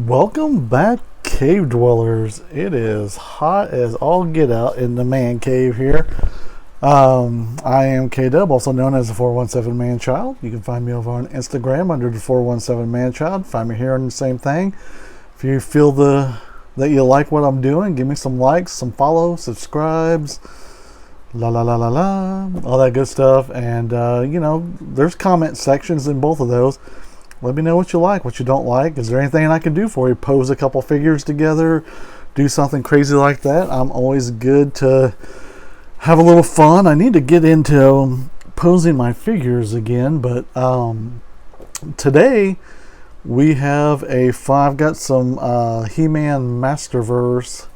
Welcome back, cave dwellers. It is hot as all get out in the man cave here. I am K-Dub, also known as the 417manchild. You can find me over on Instagram under the 417manchild. Find me here on the same thing. If you feel that you like what I'm doing, give me some likes, some follows, subscribes, la la la la la, all that good stuff. And there's comment sections in both of those. Let me know what you like, what you don't like. Is there anything I can do for you? Pose a couple figures together, do something crazy like that. I'm always good to have a little fun. I need to get into posing my figures again, but today we have I've got some He-Man Masterverse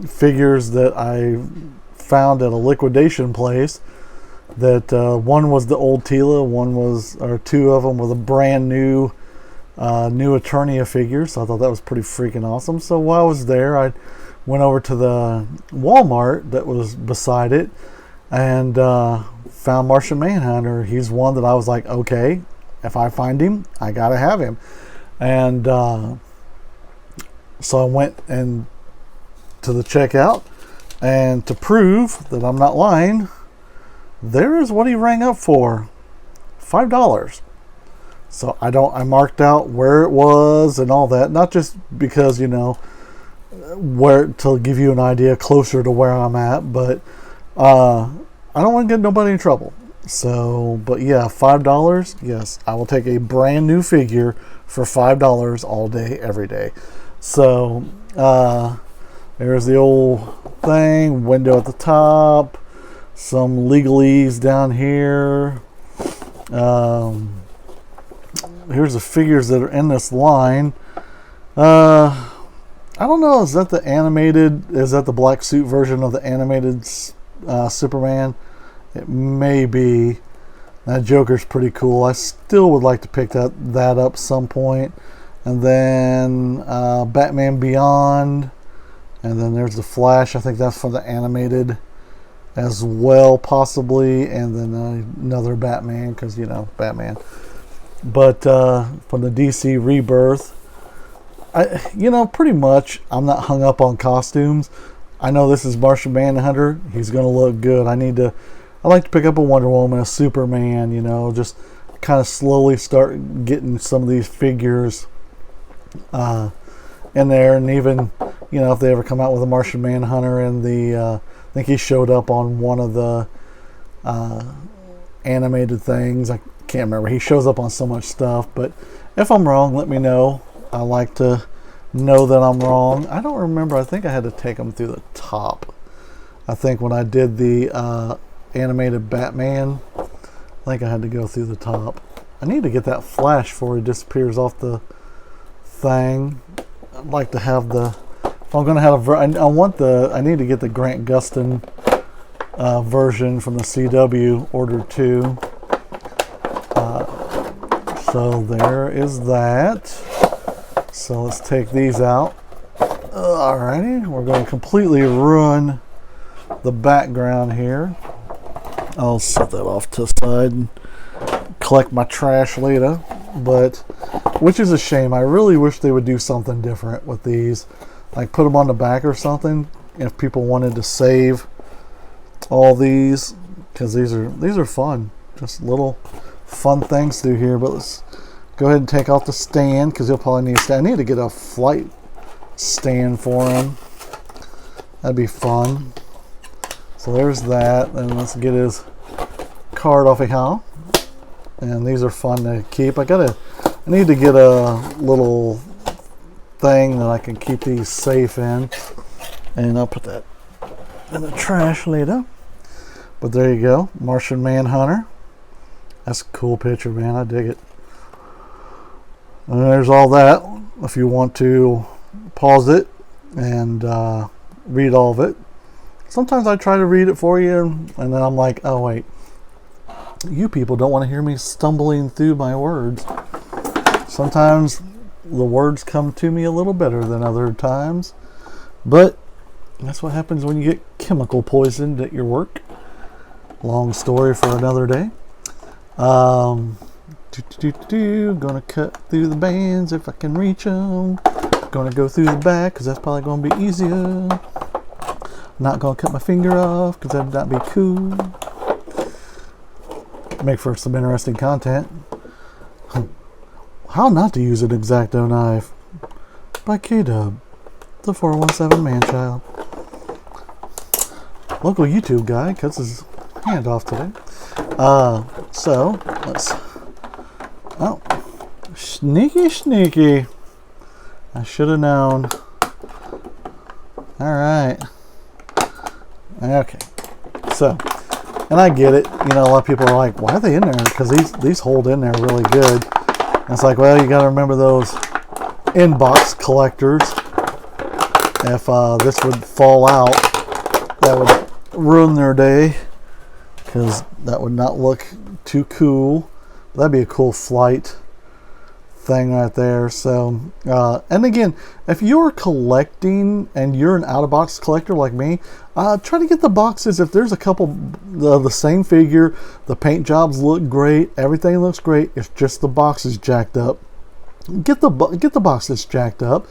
figures that I found at a liquidation place. That one was the old Tila, two of them were the brand new Eternia figures. So I thought that was pretty freaking awesome. So while I was there, I went over to the Walmart that was beside it and found Martian Manhunter. He's one that I was like, okay, if I find him, I gotta have him. And so I went and to the checkout, and to prove that I'm not lying, there is what he rang up for, $5. So I marked out where it was and all that, not just because where to give you an idea closer to where I'm at, but I don't want to get nobody in trouble. So, but yeah, $5. Yes, I will take a brand new figure for $5 all day, every day. So there's the old thing, window at the top. Some legalese down here. Here's the figures that are in this line. I don't know, is that the black suit version of the animated Superman? It may be. That Joker's pretty cool. I still would like to pick that up some point. And then Batman Beyond. And then there's the Flash. I think that's for the animated as well, possibly, and then another Batman, because Batman. But from the DC Rebirth, pretty much I'm not hung up on costumes. I know this is Martian Manhunter. He's gonna look good. I like to pick up a Wonder Woman, a Superman. Just kind of slowly start getting some of these figures in there, and even if they ever come out with a Martian Manhunter and the I think he showed up on one of the animated things. I can't remember. He shows up on so much stuff. But if I'm wrong, let me know. I like to know that I'm wrong. I don't remember. I think I had to take him through the top. I think when I did the animated Batman, I think I had to go through the top. I need to get that Flash before he disappears off the thing. I'd like to have the... I'm going to have I need to get the Grant Gustin version from the CW, order 2. So there is that. So let's take these out. Alrighty, we're going to completely ruin the background here. I'll set that off to the side and collect my trash later. But, which is a shame. I really wish they would do something different with these. Like put them on the back or something if people wanted to save all these, because these are fun, just little fun things to do here. But let's go ahead and take off the stand, because you'll probably need a stand. I need to get a flight stand for him. That'd be fun. So there's that, and let's get his card off of here. And these are fun to keep. I need to get a little thing that I can keep these safe in, and I'll put that in the trash later. But there you go, Martian Manhunter. That's a cool picture, man. I dig it. And there's all that. If you want to pause it and read all of it. Sometimes I try to read it for you, and then I'm like, oh wait, you people don't want to hear me stumbling through my words. Sometimes the words come to me a little better than other times, but that's what happens when you get chemical poisoned at your work. Long story for another day. Gonna cut through the bands if I can reach them. Gonna go through the back because that's probably gonna be easier. Not gonna cut my finger off because that'd not be cool. Make for some interesting content. How not to use an X-Acto knife by K-Dub, the 417 manchild. Local YouTube guy cuts his hand off today. So let's. Oh, sneaky. I should have known. All right. Okay. So, and I get it. You know, a lot of people are like, "Why are they in there?" Because these hold in there really good. And it's like, well, you got to remember those inbox collectors. If this would fall out, that would ruin their day, because that would not look too cool. That'd be a cool flight thing right there. So and again, if you're collecting and you're an out-of-box collector like me, try to get the boxes. If there's a couple the same figure, the paint jobs look great, everything looks great, it's just the box is jacked up, get the box that's jacked up.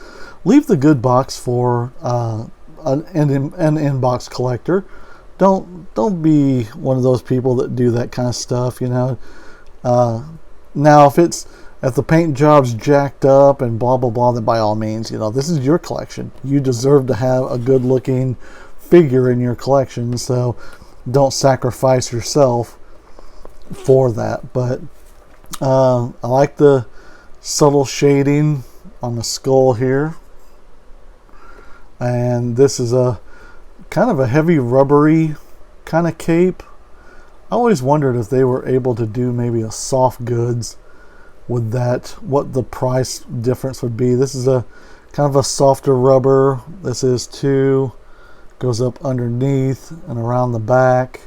Leave the good box for an inbox collector. Don't be one of those people that do that kind of stuff, you know. Now if the paint job's jacked up and blah blah blah, then by all means, you know, this is your collection. You deserve to have a good looking figure in your collection, so don't sacrifice yourself for that. But I like the subtle shading on the skull here. And this is a kind of a heavy rubbery kind of cape. I always wondered if they were able to do maybe a soft goods with that, what the price difference would be. This is a kind of a softer rubber. This is too. Goes up underneath and around the back.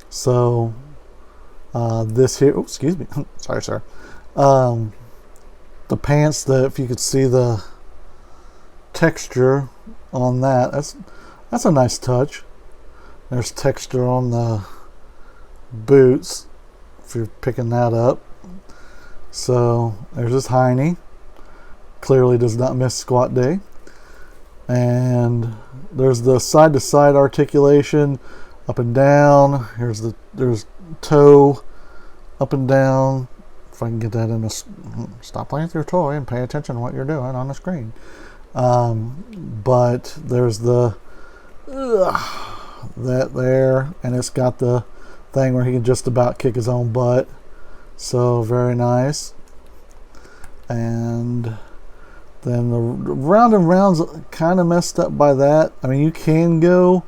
So this here, oh, excuse me, sorry sir. The pants, if you could see the texture on that, that's a nice touch. There's texture on the boots if you're picking that up. So there's this hiney, clearly does not miss squat day. And there's the side to side articulation up and down. There's toe up and down. If I can get that in a, stop playing with your toy and pay attention to what you're doing on the screen. But there's that there, and it's got the thing where he can just about kick his own butt. So very nice. And then the round and round's kind of messed up by that. I mean, you can go,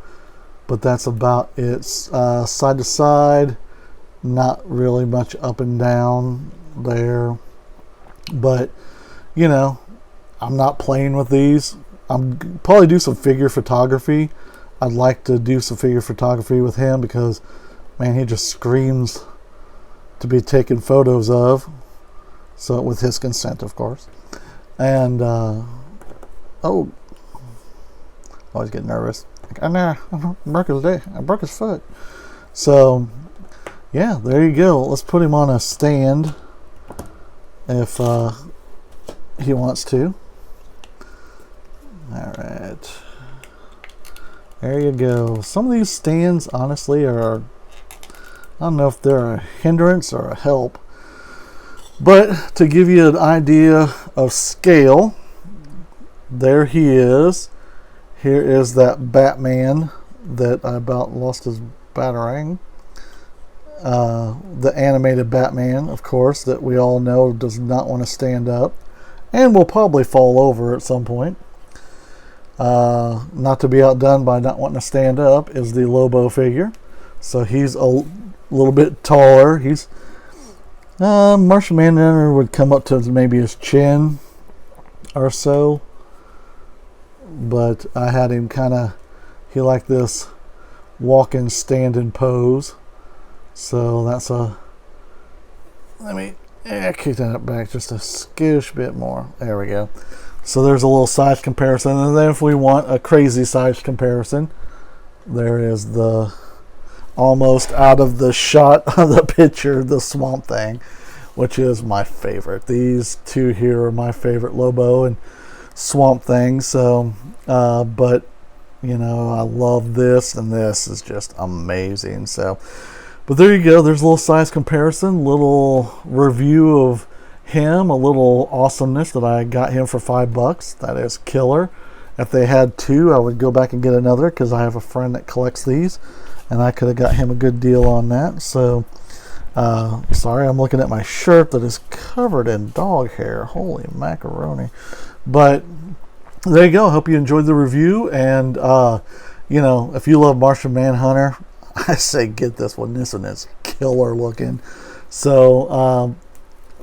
but that's about it. Side to side, not really much up and down there. But, you know, I'm not playing with these. I'm probably do some figure photography. I'd like to do some figure photography with him because, man, he just screams to be taken photos of. So with his consent, of course. And oh, always get nervous. Like, I broke his foot. So yeah, there you go. Let's put him on a stand if he wants to. All right, there you go. Some of these stands, honestly, are, I don't know if they're a hindrance or a help. But to give you an idea of scale, there he is. Here is that Batman that I about lost his batarang. The animated Batman, of course, that we all know does not want to stand up and will probably fall over at some point. Not to be outdone by not wanting to stand up is the Lobo figure. So he's a little bit taller. He's Martian Manhunter would come up to maybe his chin or so, but I had him kind of, he liked this walking standing pose, so that's a, let me kick that back just a skoosh bit more. There we go. So there's a little size comparison, and then if we want a crazy size comparison, there is the almost out of the shot of the picture, the Swamp Thing, which is my favorite. These two here are my favorite, Lobo and Swamp Thing. So, but you know, I love this, and this is just amazing. So, but there you go. There's a little size comparison, little review of him, a little awesomeness that I got him for $5. That is killer. If they had two, I would go back and get another, because I have a friend that collects these, and I could have got him a good deal on that. So, sorry, I'm looking at my shirt that is covered in dog hair. Holy macaroni. But there you go. Hope you enjoyed the review. And, you know, if you love Martian Manhunter, I say get this one. This one is killer looking. So,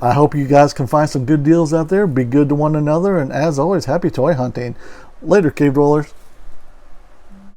I hope you guys can find some good deals out there. Be good to one another. And as always, happy toy hunting. Later, cave rollers.